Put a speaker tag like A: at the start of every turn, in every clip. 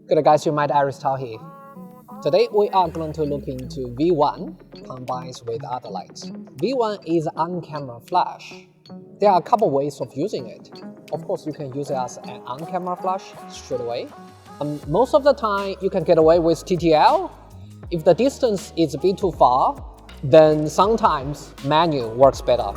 A: Good guys, you might Aries Tao here. Today we are going to look into V1 combined with other lights. V1 is on-camera flash. There are a couple ways of using it. Of course, you can use it as an on-camera flash straight away. Most of the time, you can get away with TTL. If the distance is a bit too far, then sometimes manual works better.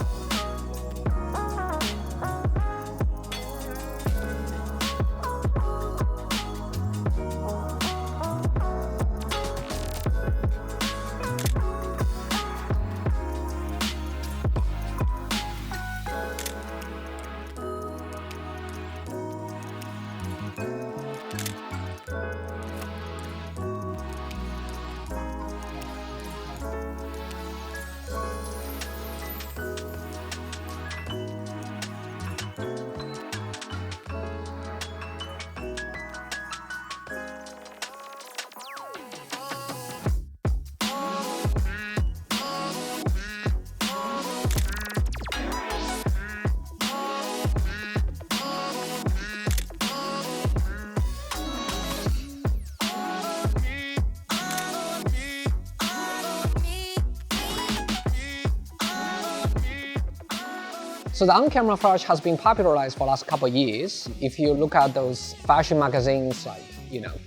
A: So the on-camera flash has been popularized for the last couple of years. If you look at those fashion magazines like,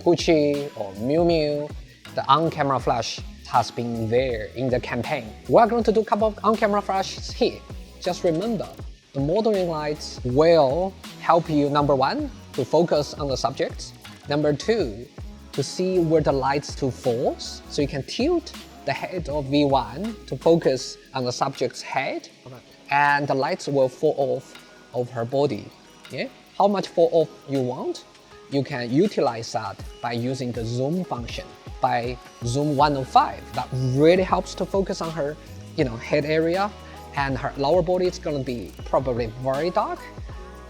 A: Gucci or Miu Miu, the on-camera flash has been there in the campaign. We're going to do a couple of on-camera flashes here. Just remember, the modeling lights will help you, number one, to focus on the subject. Number two, to see where the lights to falls. So you can tilt the head of V1 to focus on the subject's head. And the lights will fall off of her body. Yeah? How much fall off you want? You can utilize that by using the zoom function. By zoom 105, that really helps to focus on her, head area, and her lower body is going to be probably very dark.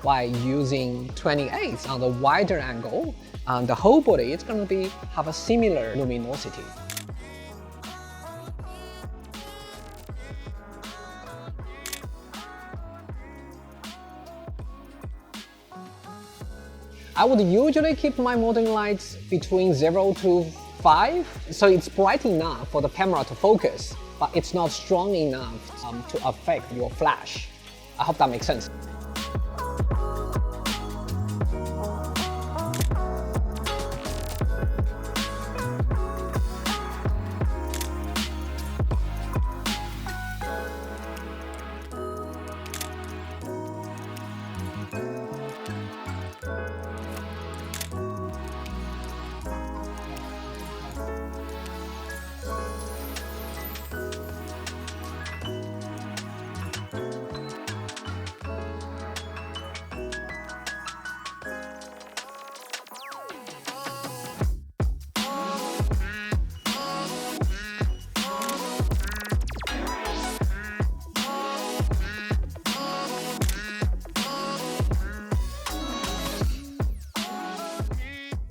A: By using 28 on the wider angle, the whole body is going to have a similar luminosity. I would usually keep my modeling lights between 0 to 5, so it's bright enough for the camera to focus, but it's not strong enough to affect your flash. I hope that makes sense.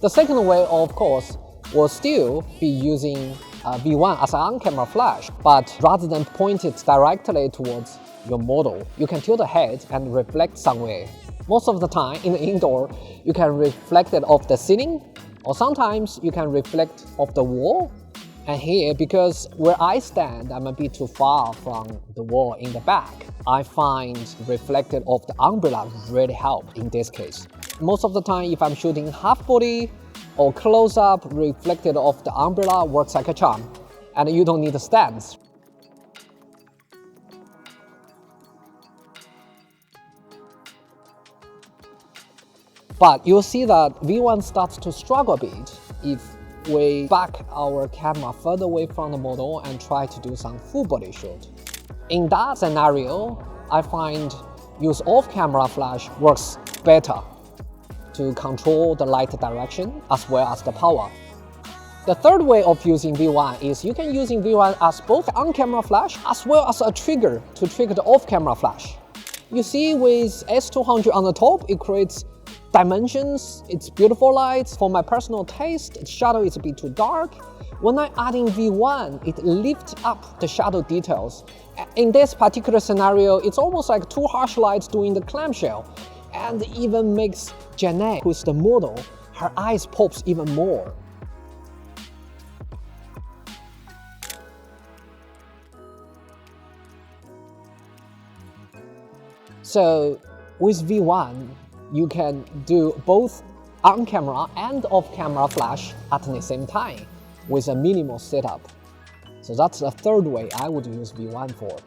A: The second way, of course, will still be using V1 as an on-camera flash, but rather than point it directly towards your model, you can tilt the head and reflect somewhere. Most of the time, in the indoor, you can reflect it off the ceiling, or sometimes you can reflect off the wall. And here, because where I stand, I'm a bit too far from the wall in the back, I find reflected off the umbrella really help in this case. Most of the time, if I'm shooting half body or close-up, reflected off the umbrella works like a charm, and you don't need the stands. But you'll see that V1 starts to struggle a bit if we back our camera further away from the model and try to do some full body shot. In that scenario, I find use off-camera flash works better to control the light direction as well as the power. The third way of using V1 is you can use V1 as both on-camera flash as well as a trigger to trigger the off-camera flash. You see with S200 on the top, it creates dimensions, it's beautiful lights. For my personal taste, the shadow is a bit too dark. When I add in V1, it lifts up the shadow details. In this particular scenario, it's almost like two harsh lights doing the clamshell, and even makes Janet, who's the model, her eyes pops even more. So with V1, you can do both on-camera and off-camera flash at the same time with a minimal setup. So that's the third way I would use V1 for.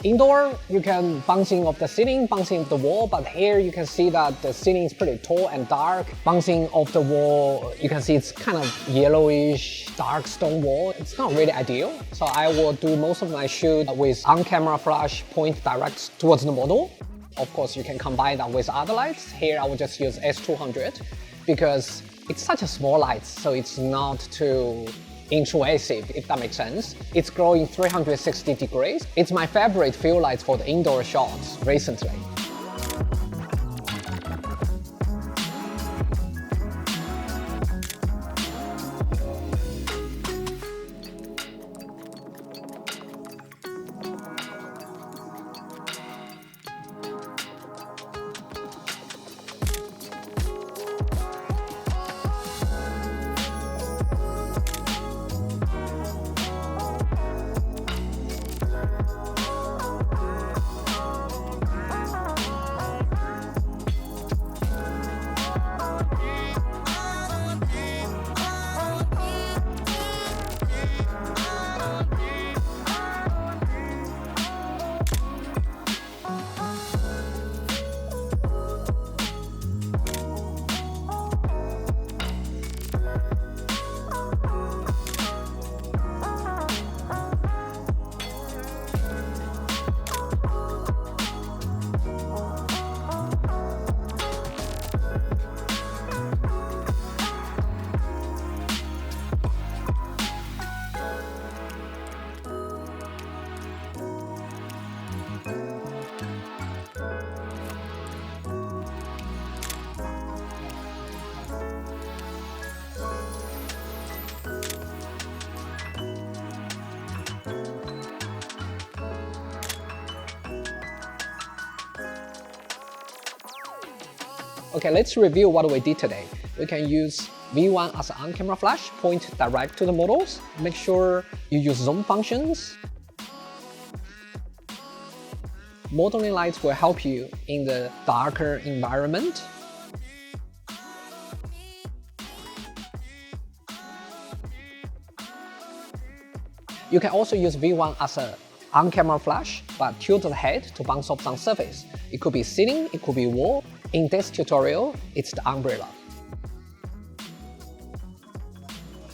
A: Indoor, you can bouncing off the ceiling, bouncing off the wall, but here you can see that the ceiling is pretty tall and dark. Bouncing off the wall, you can see it's kind of yellowish, dark stone wall. It's not really ideal. So I will do most of my shoot with on-camera flash point direct towards the model. Of course, you can combine that with other lights. Here I will just use S200 because it's such a small light, so it's not too intrusive, if that makes sense. It's growing 360 degrees. It's my favorite field lights for the indoor shots recently. Okay, let's review what we did today. We can use V1 as an on-camera flash, point direct to the models. Make sure you use zoom functions. Modeling lights will help you in the darker environment. You can also use V1 as an on-camera flash, but tilt the head to bounce off some surface. It could be ceiling, it could be wall. In this tutorial, it's the umbrella.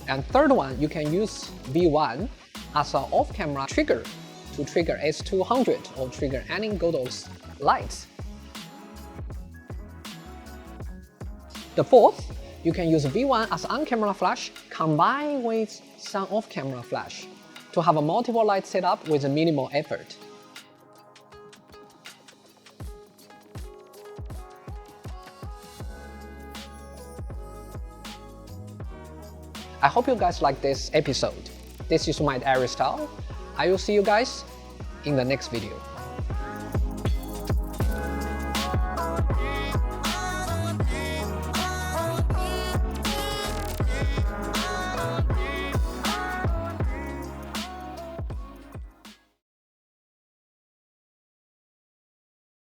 A: And third one, you can use V1 as an off-camera trigger to trigger S200 or trigger any Godox lights. The fourth, you can use V1 as on-camera flash combined with some off-camera flash to have a multiple light setup with a minimal effort. I hope you guys like this episode. This is my Aries Tao. I will see you guys in the next video.